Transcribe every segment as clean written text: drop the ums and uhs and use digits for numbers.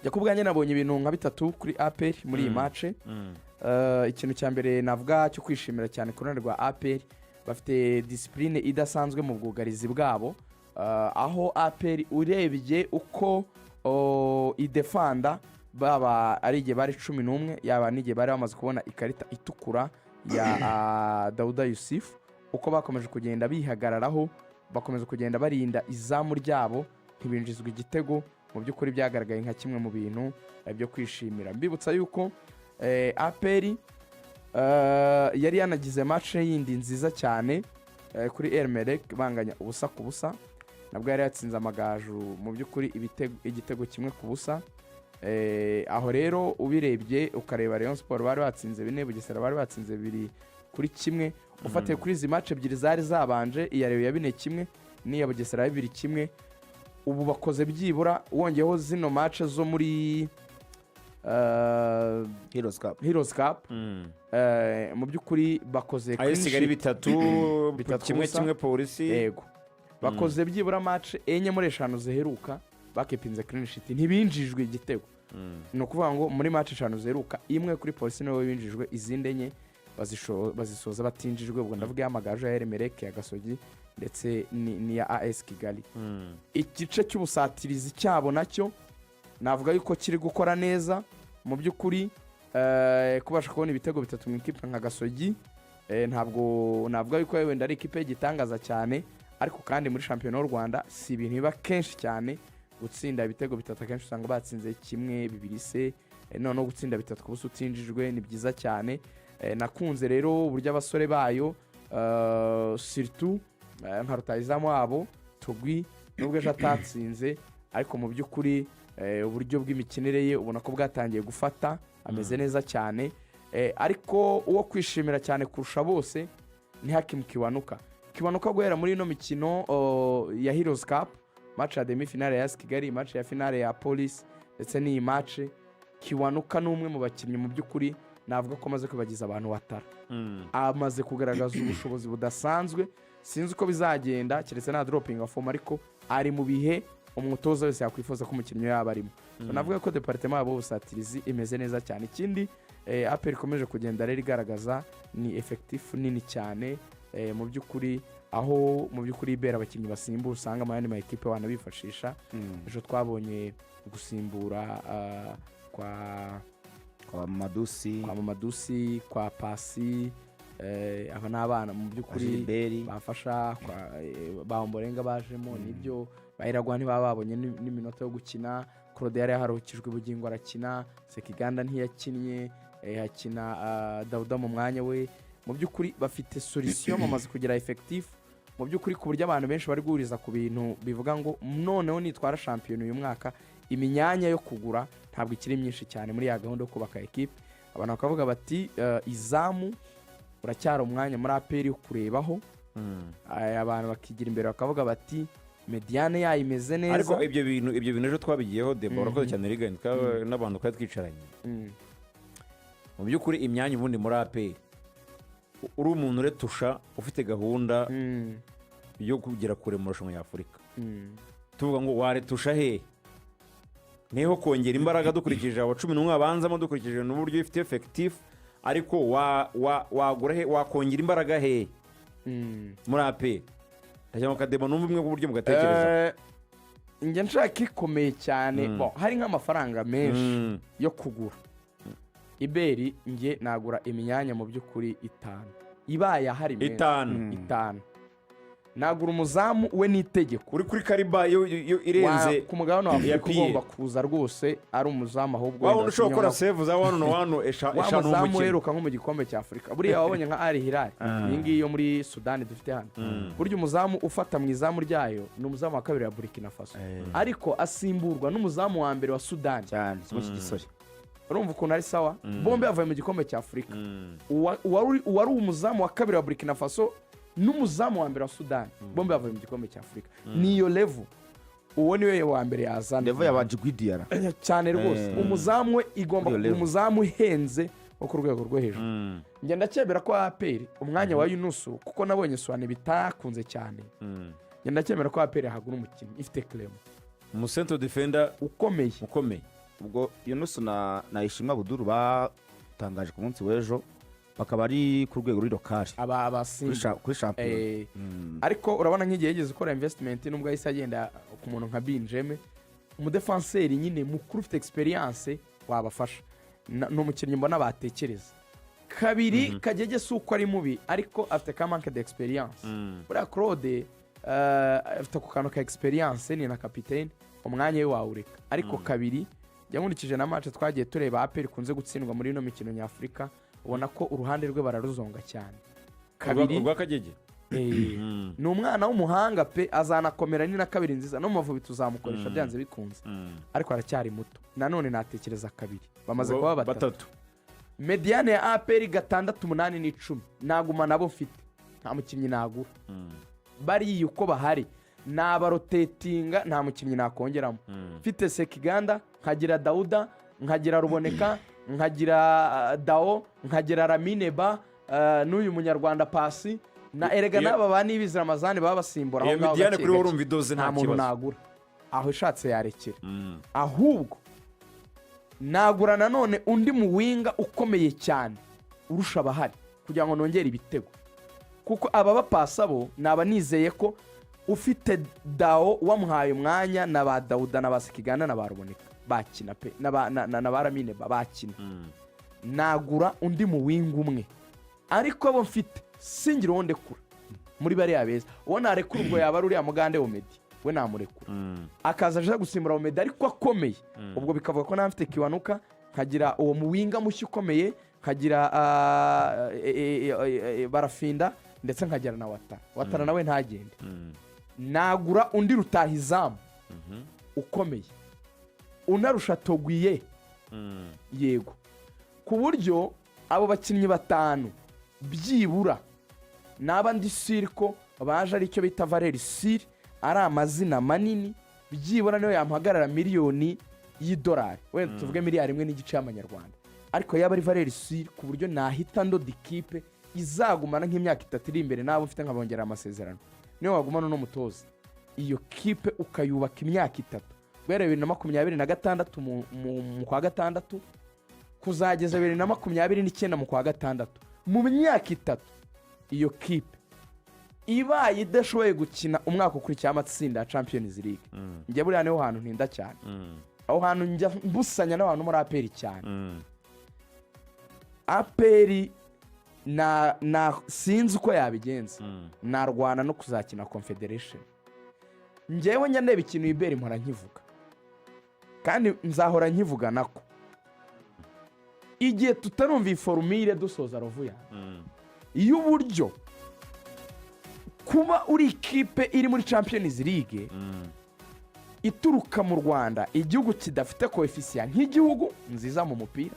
jya kubwanye nabonye ibintu nka bitatu kuri Apr muri iyi match. Ikintu cya mbere navuga cyo kwishimira cyane ku ruhande rwa Apr, bafite discipline idasanzwe mu bwugarizi bwabo, aho Apr urebye uko idefanda baba ari igihe bari 11 yaba n'igihe bari bamaze kubona ikarita itukura ya Dauda Yusuf, uko bakomeje kugenda bihagararaho, bakomeza kugenda barinda izamu ryabo ntibinjizwa igitego, mu by'ukuri byagaragaye nka kimwe mu bintu byo kwishimira. Mbibutsa yuko Apr yari yanagize match yindi nziza cyane kuri Elmerek banganya ubusa ku busa, nabwo yari yatsinze Amagaju mu by'ukuri igitego kimwe ku busa. Aho rero ubirebye ukareba Rayon Sport bari batsinze 4, Bugesera bari batsinze 2-1, ufatiye kuri izi match ebyiri zari zabanje, iya Rayon ya 4-1 n'iya Bugesera ya 2-1. Ubu bakoze byibura wongeyeho zino match zo muri Heroes Cup. Mu by'ukuri bakoze ayisigari 3 kimwe polisi, yego bakoze byibura match enye muri 5 ziheruka bakepinze clean sheet ntibinjijwe igitego. No kuvuga ngo muri match 5 ziheruka imwe kuri polisi nawe binjijwe, izindi enye bazisoza batinjijwe. Ubwo ndavuga Amagaju ya Elmerek ya Gasogi ndetse ni ya AS Kigali. Igice cy'ubusatirizi cyabo nacyo navuga yuko kiri gukora neza mu by'ukuri, kubasha kubona ibitego 3 mu ikipe nka Gasogi. Ntabwo navuga yuko wenda ari ikipe gitangaza cyane, ariko kandi muri shampiyona y'u Rwanda si ibintu biba kenshi cyane gutsinda ibitego 3, akenshi usanga batsinze 1, 2 se, no gutsinda 3 ku busa utinjijwe ni byiza cyane. Nakunze rero uburyo abasore bayo surtout nka rutayizamu wabo Tugwi nubwo ejo atatsinze, ariko mu by'ukuri uburyo bw'imikinire ye ubona ko bwatangiye gufata, ameze neza cyane. Ariko uwo kwishimira cyane kurusha bose ni Hakim Kiwanuka guhera muri ino mikino ya Heroes Cup, match ya demi finale ya Kigali, match ya finale ya Police ndetse n'iyi match. Kiwanuka ni umwe mu bakinnyi mu by'ukuri navuga ko amaze kubagiza abantu watara, amaze kugaragaza ubushobozi budasanzwe. Sinzi uko bizagenda keretse na dropping of form, ariko ari mu bihe umutoza wese yakwifuza ko umukinnyi yaba arimo. Navuga ko departement yabo busatirizi imeze neza cyane. Ikindi Apr ikomeje kugenda rero igaragaza ni effective nini cyane mu by'ukuri, aho mu by'ukuri ibera abakinnyi basimbura usanga amayandi ma equipe wanabifashisha. Ejo twabonye gusimbura kwa Madusi, kwa Pasi, aba n'abana mu by'ukuri bafasha Baomborenga bajemo nibyo bayiragwa ntibababonye n'iminota yo gukina. Claude yari yaharukijwe ubugingo arakina, Sekiganda ntiyakinnye, hakina Dauda mu mwanya we. Mu by'ukuri bafite solution bamaze kugira effective mu by'ukuri, ku buryo abantu benshi bari guhuriza ku bintu bivuga ngo noneho nitwara shampiyona uyu mwaka imyanya yo kugura ntabwo ikiri myinshi cyane muri ya gahunda yo kubaka equipe. Abantu bakavuga bati izamu uracyari umwanya muri Apr yo kurebaho. Abantu bakigira imbere bakavuga bati mediane yayimeze neza. Ariko ibyo bintu ejo twabigiyeho deba urakoze cyane Reagan n'abantu kandi twicaranye. Mu by'ukuri imyanya ubundi muri Apr uri umuntu uretusha ufite gahunda yo kugera kure mu rushanwa ya Afurika, tuvuga ngo waretusha he neho kongera imbaraga dukurikije aba 11 abanzamo, dukurikije n'uburyo ifite effective, ariko wagura he, wakongera imbaraga he muri Apr? Ndajya mu kademo numva umwe uburyo mugatekereza. Nge nshaka ikomeye cyane, hari nk'amafaranga menshi yo kugura Iberi. Nge nagura imyanya mu by'ukuri 5 ibaye hari 5 nagura umuzamu we n'itegeko uri kuri kariba yo irenze ku mugabane wa Afurika ugomba kuza rwose ari umuzamu, ahubwo waba ushobora gukora save za 1 eshanu umuzamu heruka nko mu gikombe cya Afurika. Buriya wabonye nka Al Hilal iyi ngiyi yo muri Sudani dufite hano, burya umuzamu ufata mu izamu ryayo ni umuzamu wa kabiri wa Burkina Faso, ariko asimburwa n'umuzamu wa mbere wa Sudani cyane mu gisore. Urumva ukuntu ari sawa, bombe bavuye mu gikombe cya Afurika. Uwari umuzamu wa kabiri wa Burkina Faso n'umuzamu wa mbere wa Sudani, bombe bavuye mu gikombe cya Afurika. Niyo level uwo niwe wa mbere yazana, level y'abajigwidiara cyane rwose. Umuzamu we igomba kuba umuzamu uhenze wo ku rwego rwo hejuru. Nge ndacyemera ko Apr umwanya wa Yunusu, kuko nabonye Swane bitakunze cyane, nge ndacyemera ko Apr hagura umukinnyi ifite Clement, mu center defender ukomeye ubwo Yunus na Ishimwe Abuduru batangaje ku munsi w'ejo bakaba ari ku rwego rw'irokari abasimba kuri shampiyona. ariko urabona nk'igihe yigeze ukora investment nubwo yahise agenda ku muntu nka Benjamin umudefanseri nyine mukuru ufite experience wabafasha ni umukinnyi mbona batekereza kabiri Kagege si uko ari mubi ariko afite ka manque d'experience buriya Claude afite ku kantu ka experience ni na kapitene umwanya we wawureka ariko kabiri yankurikije na match twagiye tureba Apr kunze gutsindwa muri ino mikino nyafurika ubona ko uruhande rwe bararuzonga cyane kabiri urwa Kagege ni umwana w'umuhanga pe azanakomera ni na kabiri nziza no mu Mavubi tuzamukoresha byanze bikunze ariko aracyari muto nanone natekereza kabiri bamaze kuba batatu mediane ya Apr 6, 8 n'10 naguma nabo mfite nta mukinnyi nagura bari uko bahari nabarotatinga nta mukinnyi nakongeramo mfite Sekiganda nkagira Dauda nkagira Ruboneka nkagira Dao nkagira Ramineba n'uyu munyarwanda Pasi na erega n'aba banibiza Ramazani baba basimbura aho ngaho mediane kuri urumva idoze nta kibazo nagura aho ishatse yarekera ahubwo nagura nanone undi muwinga ukomeye cyane urusha abahari kugira ngo nongere ibitego kuko aba bapasa bo naba nizeye ko ufite Dao wamuhaye umwanya na ba Dauda na ba Sekiganda na ba Ruboneka bakina pe na ba Ramineba bakina nagura undi muwinga umwe ariko abo mfite singira uwo ndekura muri bariya beza uwo narekura ubwo yaba ari uriya mugande Omedi we namurekura akaza aje gusimbura Omedi ariko akomeye ubwo bikavuga ko namfite Kiwanuka nkagira uwo muwinga mushya ukomeye nkagira Barafinda ndetse nkagira na Watara nawe ntagende nagura undi rutahizamu ukomeye unarusha Togwiye yego ku buryo abo bakinnyi batanu byibura naba ndi siriko baje ari cyo bita Valeri Sir ari amazina manini byibura niyo yampagarara miliyoni y'idolari wenda tuvuge miliyari 1.5 y'amanyarwanda ariko yaba ari Valeri Sir ku buryo nahita ndo dikipe izagumana nk'imyaka 3 iri imbere nabo ufite nkabongera amasezerano niyo wagumana no mutoza iyo kipe ukayubaka imyaka 3 guhera 2026 mu kwa gatandatu kuzageza 2029 mu kwa gatandatu mu myaka 3 iyo kipe ibaye idashoboye gukina umwaka ukurikiye amatsinda ya Champions League njye buriya niho hantu ntinda cyane aho hantu njya mbusanya n'abantu muri Apr cyane Apr na sinzi uko yabigenza narwana no kuzakina Confederation njyewe nyandeba ikintu ibere mpora nkivuga kandi nzahora nkivuga nako igihe tutarumva iforumire dusoza rovuya iyo uburyo kuba uri ikipe iri muri Champions League ituruka mu Rwanda igihugu kidafite coefficient nk'igihugu nziza mu mupira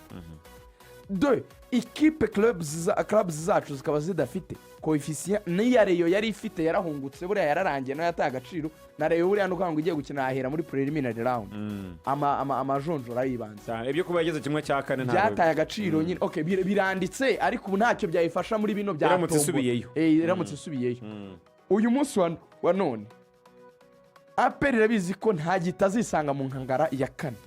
de ikipe clubs zacu zikaba zidafite coefficient n'iya Reyo yari ifite yarahungutse buriya yararangiye no yataye agaciro na Reyo buriya nuko ngo igiye gukina ahera muri preliminary round amajonjora yibanze ibyo kuba yageze kimwe cya kane byataye agaciro nyine okay biranditse ariko ubu ntacyo byayifasha muri bino bya Tombo iramutse isubiyeyo uyu munsi wa none Apr irabizi ko nta gitazisanga mu nkangara ya kane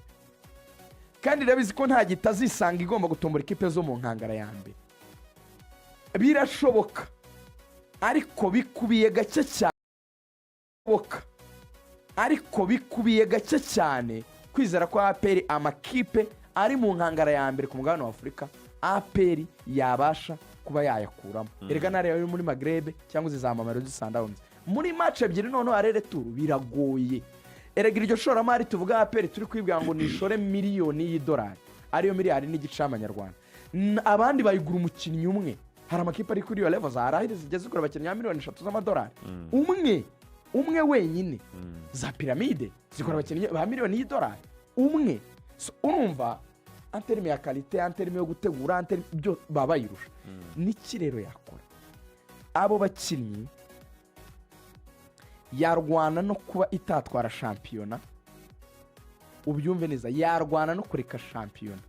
kandi irabizi ko nta gitazisanga igomba gutombora ikipe zo mu nkangara ya mbere birashoboka ariko bikubiye gake cyane kwizera ko Apr amakipe ari mu nkangara ya mbere ku mugabane wa Afurika Apr yabasha kuba yayakuramo erega nare yo muri Maghreb cyangwa zizamamara zisandawunze muri match ebyiri noneho arere tour biragoye erega iryo shoramari tuvuga Apr turi kwibwira ngo nishore miliyoni y'idolari ariyo miliyari n'igice y'amanyarwanda abandi bayigura umukinnyi umwe hari amakipe ari kuri iyo level za Arahiri zigeze kuri abakinnyi ya miliyoni 3 z'amadolari umwe wenyine za piramide zikora abakinnyi ba miliyoni y'idolari umwe urumva anterime ya qualité anterime yo gutegura anterime byo babayirusha niki rero yakora abo bakinnyi yarwana no kuba itatwara shampiyona ubyumve neza yarwana no kureka shampiyona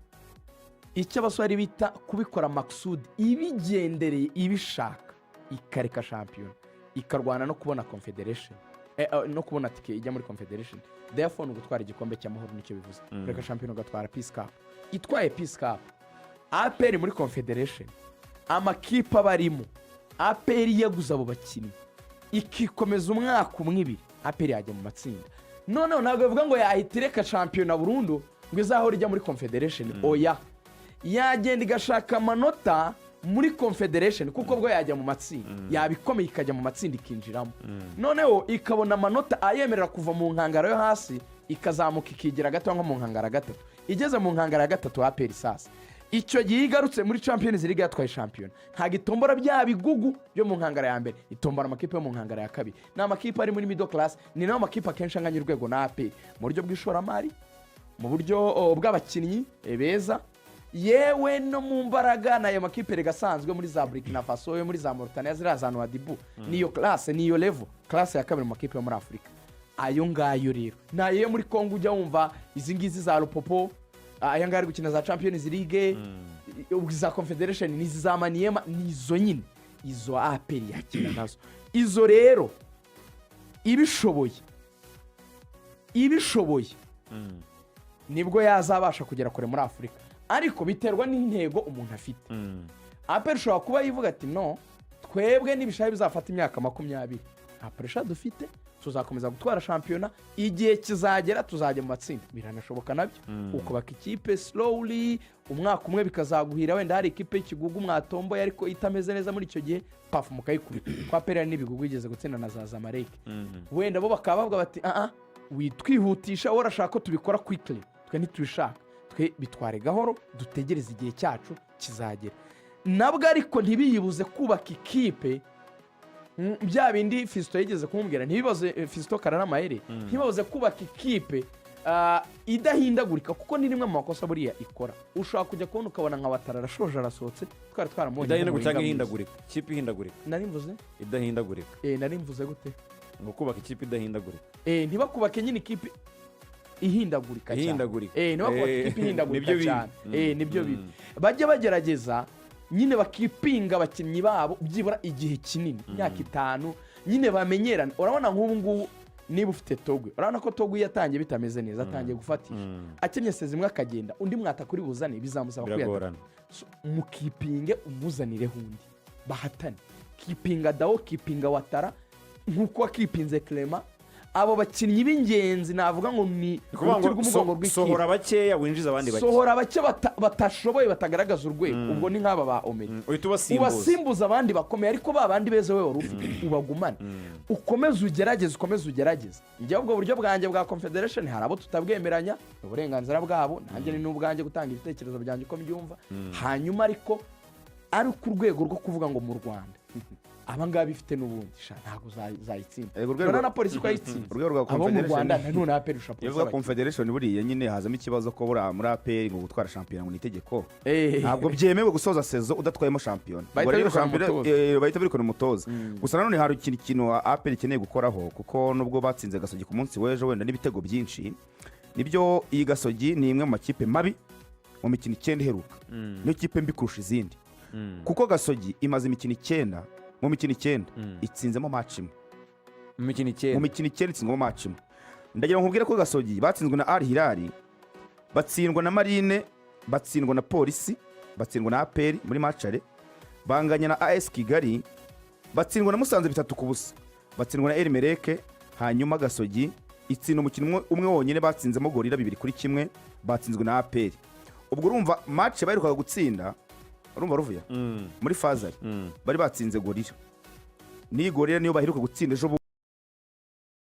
icyo abasore bita kubikora maksudi ibigendereye ibishaka ikareka shampiyona ikarwana no kubona Confederation no kubona tike ijya muri confederation therefore ni ugutwara igikombe cy'amahoro nicyo bivuze kureka shampiyona ugatwara peace cup itwaye peace cup apr muri confederation amakipe abarimo apr yaguze abo bakinnyi ikikomeza umwaka umwe ibiri apr yajya mu matsinda noneho ntabwo bivuga ngo yahita ireka shampiyona burundu ngo izahora ijya muri confederation oya yagenda igashaka amanota muri confederation kuko bwo yajya mu matsinda yabikomeye ikajya mu matsinda ikinjiramo noneho ikabona amanota ayemerera kuva mu nkangara yo hasi ikazamuka ikigira gato nko mu nkangara gatatu igeze mu nkangara gatatu apr sasa icyo gihe igarutse muri Champions League yatwaye shampiyona ntabwo itombora bya bigugu byo mu nkangara ya mbere itombora amakipe yo mu nkangara ya kabiri ni amakipe ari muri middle class ni nayo makipe akenshi anganya urwego na apr mu buryo bw'ishoramari mu buryo bw'abakinnyi beza yewe no mu mbaraga nayo makipe regasanzwe muri za Burkina Faso yo muri za Mauritania ziriya za Nouadhibou niyo classe niyo level classe ya kabiri mu makipe yo muri Afurika ayo ngayo rero nayo yo muri Congo ujya wumva izi ngizi za Lupopo aya ngari gukina za Champions League za Confederation n'izi za Maniema nizo nyine izo apr yakina nazo izo rero ibishoboye nibwo yazabasha kugera kure muri Afurika ariko biterwa n'intego umuntu afite apr ushobora kuba yivuga ati no twebwe n'ibishaka bizafata imyaka 20 nta pressure dufite tuzakomeza gutwara shampiyona igihe kizagera tuzajya mu matsinda biranashoboka nabyo ukubaka ikipe slowly umwaka umwe bikazaguhira wenda hari ikipe y'ikigugu mwatomboye ariko itameze neza muri icyo gihe pafu mukayikubita kwa pera n'ibigugu igeze gutsinda na za Zamalek wenda bo bakaba bavuga bati witwihutisha urashaka ko tubikora quickly twe ntitubishaka twe bitware gahoro dutegereze igihe cyacu kizagera nabwo ariko ntibiyibuze kubaka ikipe bya bindi Fisto yigeze kumubwira ntibibaze Fisto Karara Mahere ntibabuze kubaka ikipe idahindagurika kuko ni rimwe mu makosa buriya ikora ushaka kujya kubona ukabona nka Watara arashoje arasohotse twari twaramubonye idahindagurika ihindagurika ikipe ihindagurika nari mvuze idahindagurika nari mvuze gute ngo kubaka ikipe idahindagurika ntibakubake nyine ikipe ihindagurika cyane ntibakubake ikipe ihindagurika cyane nibyo bibi bajye bagerageza nyine bakipinga abakinnyi babo byibura igihe kinini imyaka 5 nyine bamenyerana urabona nk'ubu ngubu niba ufite Togwe urabona ko Togwe yatangiye bitameze neza atangiye gufatisha akenye sezimwe akagenda undi mwata kuri buzane bizamusaba kuyagorana mukipinge umuzanire hundi bahatane kipinga Dao kipinga Watara nkuko akipinze Clement abo bakinnyi b'ingenzi navuga ngo ni sohora bakeya winjiza abandi bake sohora bake batashoboye batagaragaza urwego ubwo ni nk'aba ba Omeri ubasimbuza abandi bakomeye ariko babandi beze wewe ufite ubagumane ukomeze ugerageze njye ubwo buryo bwanjye bwa Confederation hari abo tutabwemeranya uburenganzira bwabo nanjye ni n'ubwanjye gutanga ibitekerezo byanjye uko mbyumva hanyuma ariko ari ku rwego rwo kuvuga ngo mu Rwanda abangaba bifite n'ubundi ntabwo zayitsinda na polisi ko yayitsinda abo mu Rwanda none apr ushaka kuvuga Confederation buriya nyine hazamo ikibazo ko muri apr ngo gutwara shampiyona ngo ni itegeko ntabwo byemewe gusoza sezo udatwayemo shampiyona bahita birikora umutoza gusa nanone hari ikintu apr ikeneye gukoraho kuko nubwo batsinze Gasogi ku munsi w'ejo wenda n'ibitego byinshi nibyo iyi Gasogi ni imwe mu makipe mabi mu mikino 9 iheruka niyo kipe mbi kurusha izindi kuko Gasogi imaze imikino 9 mu mikino 9 itsinzemo match imwe mu mikino 9 itsinzemo match imwe ndagira ngo nkubwire ko Gasogi batsinzwe na Al Hilal batsindwa na Marine batsindwa na Polisi batsindwa na APR muri matchare banganya na AS Kigali batsindwa na Musanze 3-0 batsindwa na Elmereke hanyuma Gasogi itsinda umukino umwe wonyine batsinzemo Gorira 2-1 batsinzwe na APR ubwo urumva match baherukaga gutsinda urumva ruvuya muri Fazari bari batsinze Gorira ni Gorira niyo baheruka gutsinda ejo